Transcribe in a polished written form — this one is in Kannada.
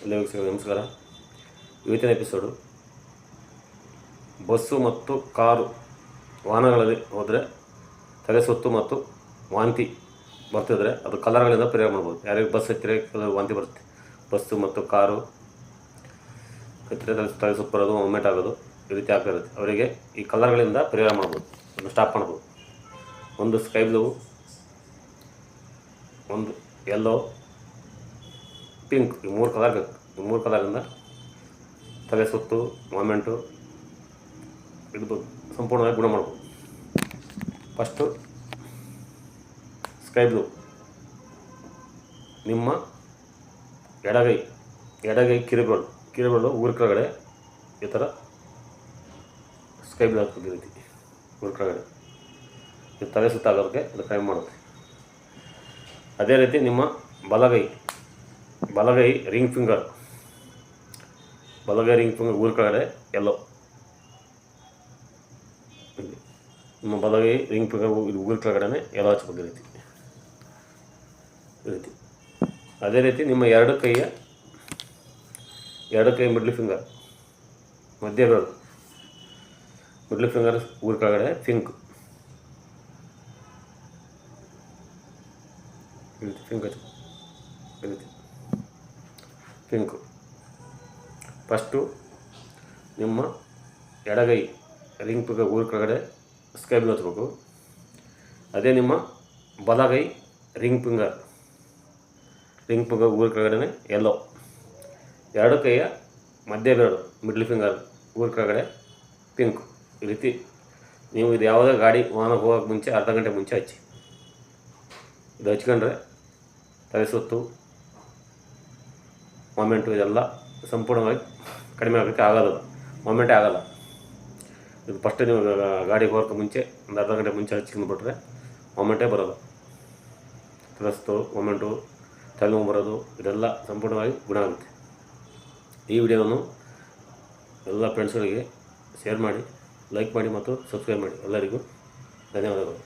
ಎಲ್ಲ ವೀಕ್ಷಕರಿಗೆ ನಮಸ್ಕಾರ. ಇವತ್ತಿನ ಎಪಿಸೋಡು ಬಸ್ಸು ಮತ್ತು ಕಾರು ವಾಹನಗಳಲ್ಲಿ ಹೋದರೆ ತಲೆ ಸುತ್ತು ಮತ್ತು ವಾಂತಿ ಬರ್ತಿದ್ರೆ ಅದು ಕಲರ್ಗಳಿಂದ ಪರಿಹಾರ ಮಾಡ್ಬೋದು. ಯಾರಿಗೆ ಬಸ್ ಹತ್ತಿರ ವಾಂತಿ ಬರುತ್ತೆ, ಬಸ್ಸು ಮತ್ತು ಕಾರು ಹತ್ತಿರ ತಲೆ ಸುತ್ತು ಬರೋದು, ಮೂಮೆಂಟ್ ಆಗೋದು ಈ ರೀತಿ ಆಗ್ತಿರುತ್ತೆ. ಅವರಿಗೆ ಈ ಕಲರ್ಗಳಿಂದ ಪರಿಹಾರ ಮಾಡ್ಬೋದು, ಅದನ್ನು ಸ್ಟಾಪ್ ಮಾಡ್ಬೋದು. ಒಂದು ಸ್ಕೈ ಬ್ಲೂ, ಒಂದು ಯೆಲ್ಲೋ, ಪಿಂಕ್, ಈ ಮೂರು ಕಲರ್ ಬೇಕು. ಈ ಮೂರು ಕಲರಿಂದ ತಲೆ ಸುತ್ತು, ಮೂಮೆಂಟು ಇದು ಸಂಪೂರ್ಣವಾಗಿ ಗುಣ ಮಾಡ್ಬೋದು. First sky blue. ನಿಮ್ಮ ಎಡಗೈ ಕಿರುಬೆರಳು ಊರ ಕೆಳಗಡೆ ಈ ಥರ ಸ್ಕೈ ಬ್ಲೂ ಹಾಕ್ಬೇಕು. ಈ ರೀತಿ ಊರ ಕೆಳಗಡೆ ಇದು ತಲೆ ಸುತ್ತಾಗೋದಕ್ಕೆ ಇದು ಕಡಿಮೆ ಮಾಡುತ್ತೆ. ಅದೇ ರೀತಿ ನಿಮ್ಮ ಬಲಗೈ ರಿಂಗ್ ಫಿಂಗರ್ ಊರ ಕೆಳಗಡೆ ಯೆಲ್ಲೋ. ನಿಮ್ಮ ಬಲಗೈ ರಿಂಗ್ ಫಿಂಗರ್ ಊರ ಕೆಳಗಡೆ ಯೆಲ್ಲೋ ಹಚ್ಬೇಕು. ಈ ರೀತಿ ಅದೇ ರೀತಿ ನಿಮ್ಮ ಎರಡು ಕೈ ಮಿಡ್ಲ್ ಫಿಂಗರ್ ಮಿಡ್ಲ್ ಫಿಂಗರ್ ಊರ ಕೆಳಗಡೆ ಪಿಂಕ್. ಈ ರೀತಿ ಪಿಂಕು. ಫಸ್ಟು ನಿಮ್ಮ ಎಡಗೈ ರಿಂಗ್ ಫಿಂಗರ್ ಊರ ಕೆಳಗಡೆ ಸ್ಕೈ ಬ್ಲೂ ಹಚ್ಬೇಕು. ಅದೇ ನಿಮ್ಮ ಬಲಗೈ ರಿಂಗ್ ಫಿಂಗರ್ ಊರ ಕೆಳಗಡೆ ಯೆಲ್ಲೋ. ಎರಡು ಕೈಯ ಮಧ್ಯ ಬೆರಳು ಮಿಡ್ಲ್ ಫಿಂಗರ್ ಊರ ಕೆಳಗಡೆ ಪಿಂಕ್. ಈ ರೀತಿ ನೀವು ಇದು ಯಾವುದೇ ವಾಹನ ಹೋಗೋಕ್ಕೆ ಮುಂಚೆ ಅರ್ಧ ಗಂಟೆ ಮುಂಚೆ ಹಚ್ಚಿ. ಇದು ಹಚ್ಕೊಂಡ್ರೆ ತಲೆ ಸುತ್ತು, ಮೂಮೆಂಟು ಇದೆಲ್ಲ ಸಂಪೂರ್ಣವಾಗಿ ಕಡಿಮೆ ಆಗೋಕ್ಕೆ ಆಗೋದು, ಮೂಮೆಂಟೇ ಆಗೋಲ್ಲ. ಇದು ಫಸ್ಟ್ ನೀವು ಗಾಡಿ ಹೋಗೋಕ್ಕೆ ಮುಂಚೆ ಒಂದು ಅರ್ಧ ಗಂಟೆ ಮುಂಚೆ ಹಚ್ಕೊಂಡ್ಬಿಟ್ರೆ ಮೂಮೆಂಟೇ ಬರೋಲ್ಲ. ತಲೆ ಸುತ್ತು, ಮೂಮೆಂಟು, ತಲೆನೋವು ಬರೋದು ಇದೆಲ್ಲ ಸಂಪೂರ್ಣವಾಗಿ ಗುಣ ಆಗುತ್ತೆ. ಈ ವಿಡಿಯೋವನ್ನು ಎಲ್ಲ ಫ್ರೆಂಡ್ಸ್ಗಳಿಗೆ ಶೇರ್ ಮಾಡಿ, ಲೈಕ್ ಮಾಡಿ ಮತ್ತು ಸಬ್ಸ್ಕ್ರೈಬ್ ಮಾಡಿ. ಎಲ್ಲರಿಗೂ ಧನ್ಯವಾದಗಳು.